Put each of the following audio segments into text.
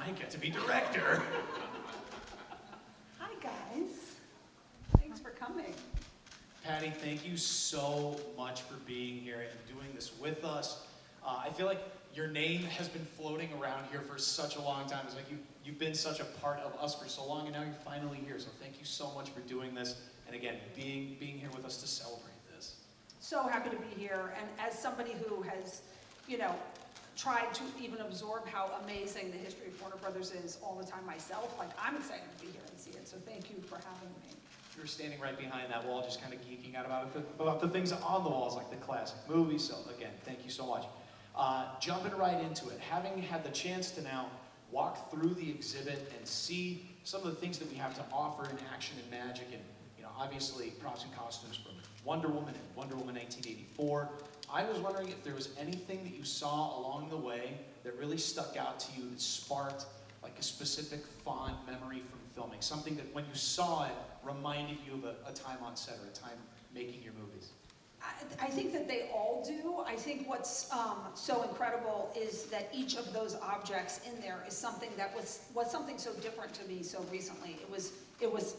I get to be director. Hi, guys. Thanks for coming. Patty, thank you so much for being here and doing this with us. I feel like your name has been floating around here for such a long time. It's like you've been such a part of us for so long, and now you're finally here. So thank you so much for doing this, and again, being here with us to celebrate this. So happy to be here, and as somebody who has, tried to even absorb how amazing the history of Warner Brothers is all the time myself, like I'm excited to be here and see it. So thank you for having me. You were standing right behind that wall, just kind of geeking out about the things on the walls, like the classic movies. So again, thank you so much. Jumping right into it, having had the chance to now walk through the exhibit and see some of the things that we have to offer in action and magic, and obviously props and costumes from Wonder Woman and Wonder Woman 1984. I was wondering if there was anything that you saw along the way that really stuck out to you, that sparked like a specific fond memory from filming, something that when you saw it reminded you of a time on set or a time making your movies. I think that they all do. I think what's so incredible is that each of those objects in there is something that was something so different to me so recently. It was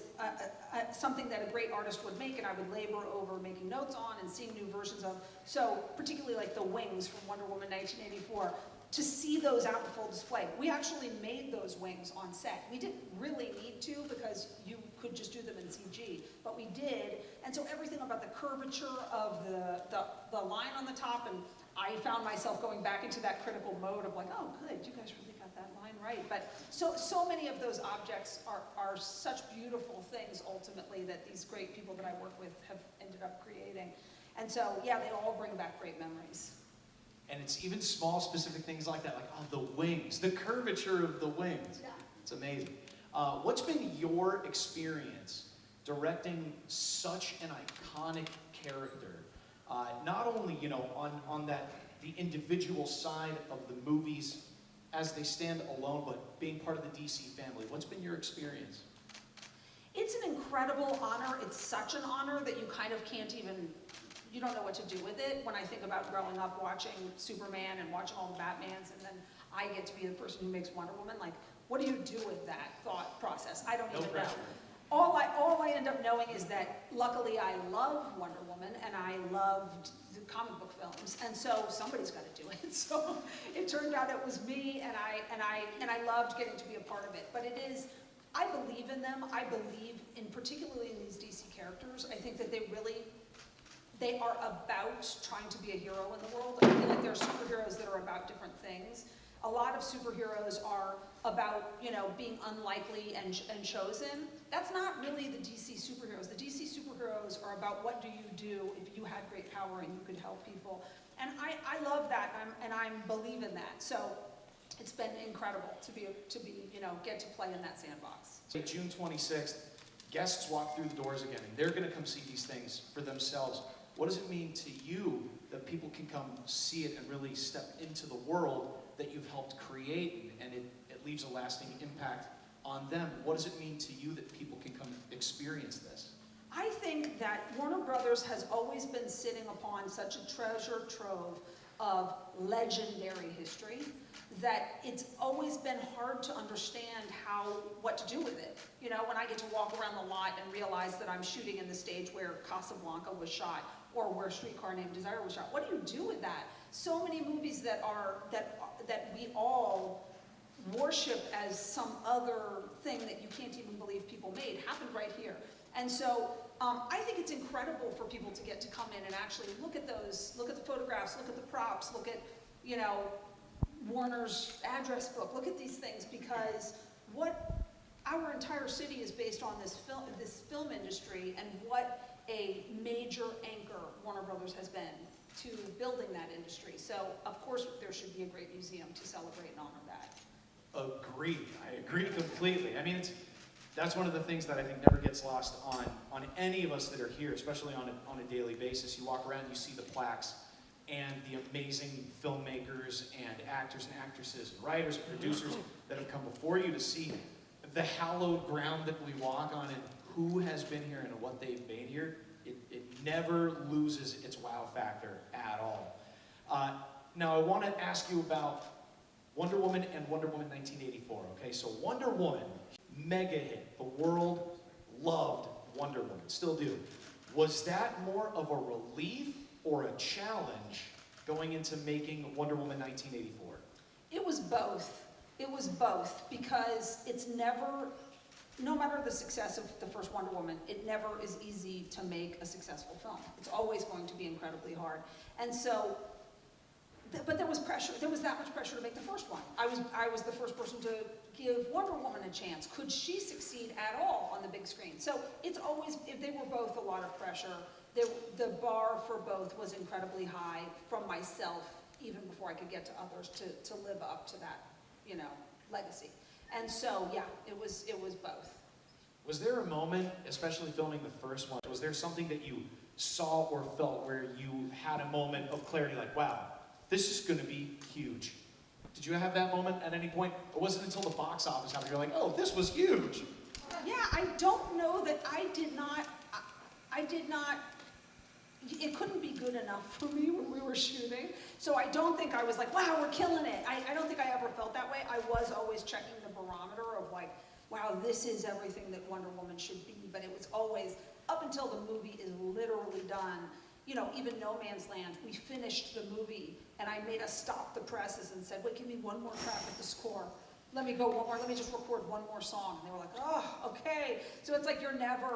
something that a great artist would make, and I would labor over making notes on and seeing new versions of. So particularly like the wings from Wonder Woman 1984. To see those out in full display. We actually made those wings on set. We didn't really need to because you could just do them in CG, but we did. And so everything about the curvature of the line on the top, and I found myself going back into that critical mode of like, oh good, you guys really got that line right. But so many of those objects are such beautiful things ultimately that these great people that I work with have ended up creating. And so yeah, they all bring back great memories. And it's even small, specific things like that, like the wings, the curvature of the wings. Yeah. It's amazing. What's been your experience directing such an iconic character? Not only, on the individual side of the movies as they stand alone, but being part of the DC family. What's been your experience? It's an incredible honor. It's such an honor that you kind of can't even, you don't know what to do with it. When I think about growing up watching Superman and watching all the Batmans, and then I get to be the person who makes Wonder Woman, like, what do you do with that thought process? I don't even know. All I end up knowing is that luckily I love Wonder Woman and I loved the comic book films, and so somebody's got to do it. So it turned out it was me, and I loved getting to be a part of it. But it is, I believe in them. I believe in particularly in these DC characters. I think that they are about trying to be a hero in the world. I feel like there are superheroes that are about different things. A lot of superheroes are about, being unlikely and chosen. That's not really the DC superheroes. The DC superheroes are about what do you do if you had great power and you could help people. And I love that, and I believe in that. So it's been incredible to be get to play in that sandbox. So June 26th, guests walk through the doors again, and they're going to come see these things for themselves. What does it mean to you that people can come see it and really step into the world that you've helped create, and it leaves a lasting impact on them? What does it mean to you that people can come experience this? I think that Warner Brothers has always been sitting upon such a treasure trove of legendary history that it's always been hard to understand what to do with it. When I get to walk around the lot and realize that I'm shooting in the stage where Casablanca was shot, or where Streetcar Named Desire was shot. What do you do with that? So many movies that we all worship as some other thing that you can't even believe people made happened right here. And so I think it's incredible for people to get to come in and actually look at those, look at the photographs, look at the props, look at, Warner's address book, look at these things, because what our entire city is based on this film industry, and what a major anchor Warner Brothers has been to building that industry. So, of course, there should be a great museum to celebrate and honor that. Agreed. I agree completely. I mean, that's one of the things that I think never gets lost on any of us that are here, especially on a daily basis. You walk around, you see the plaques, and the amazing filmmakers and actors and actresses and writers and producers that have come before you, to see the hallowed ground that we walk on and who has been here and what they've made here. It never loses its wow factor at all. Now I want to ask you about Wonder Woman and Wonder Woman 1984, okay? So Wonder Woman, mega hit. The world loved Wonder Woman, still do. Was that more of a relief or a challenge going into making Wonder Woman 1984? It was both. It was both, because it's never, no matter the success of the first Wonder Woman, it never is easy to make a successful film. It's always going to be incredibly hard. And so, but there was pressure. There was that much pressure to make the first one. I was the first person to give Wonder Woman a chance. Could she succeed at all on the big screen? So it's always, if they were both a lot of pressure, the bar for both was incredibly high from myself, even before I could get to others, to live up to that, you know, legacy. And so, yeah, it was both. Was there a moment, especially filming the first one, was there something that you saw or felt where you had a moment of clarity, like, wow, this is going to be huge? Did you have that moment at any point? Or was it until the box office happened, you're like, oh, this was huge? Yeah, I don't know that I did not, it couldn't be good enough for me when we were shooting. So I don't think I was like, wow, we're killing it. I don't think I ever felt that way. I was always checking the barometer of like, wow, this is everything that Wonder Woman should be. But it was always, up until the movie is literally done, you know, even No Man's Land, we finished the movie and I made us stop the presses and said, wait, give me one more crack at the score. Let me go one more, let me just record one more song. And they were like, oh, okay. So it's like you're never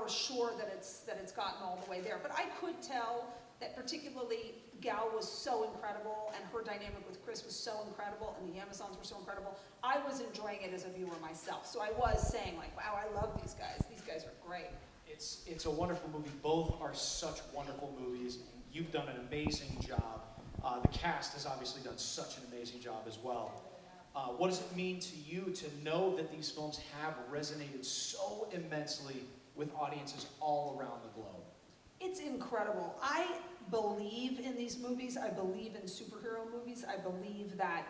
sure that it's gotten all the way there. But I could tell that particularly Gal was so incredible and her dynamic with Chris was so incredible and the Amazons were so incredible. I was enjoying it as a viewer myself. So I was saying like, wow, I love these guys. These guys are great. It's a wonderful movie. Both are such wonderful movies. You've done an amazing job. The cast has obviously done such an amazing job as well. What does it mean to you to know that these films have resonated so immensely with audiences all around the globe? It's incredible. I believe in these movies. I believe in superhero movies. I believe that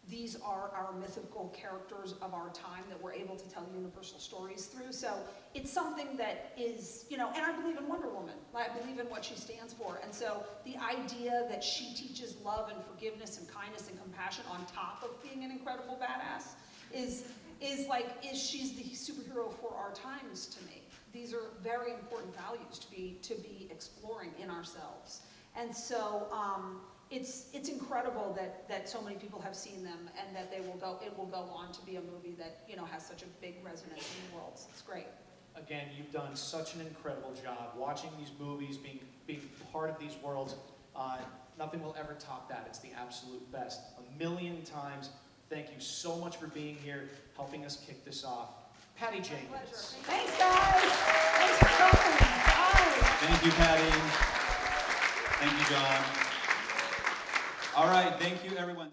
these are our mythical characters of our time that we're able to tell universal stories through. So it's something that is, you know, and I believe in Wonder Woman. I believe in what she stands for. And so the idea that she teaches love and forgiveness and kindness and compassion on top of being an incredible badass is she's the superhero for our times to me. These are very important values to be exploring in ourselves. And so, it's incredible that so many people have seen them and that it will go on to be a movie that, you know, has such a big resonance in the world. It's great. Again, you've done such an incredible job watching these movies, being part of these worlds. Nothing will ever top that. It's the absolute best. A million times. Thank you so much for being here, helping us kick this off. Patty Jenkins. Pleasure. Thanks, guys. Thanks for coming. Bye. Thank you, Patty. Thank you, John. All right, thank you, everyone.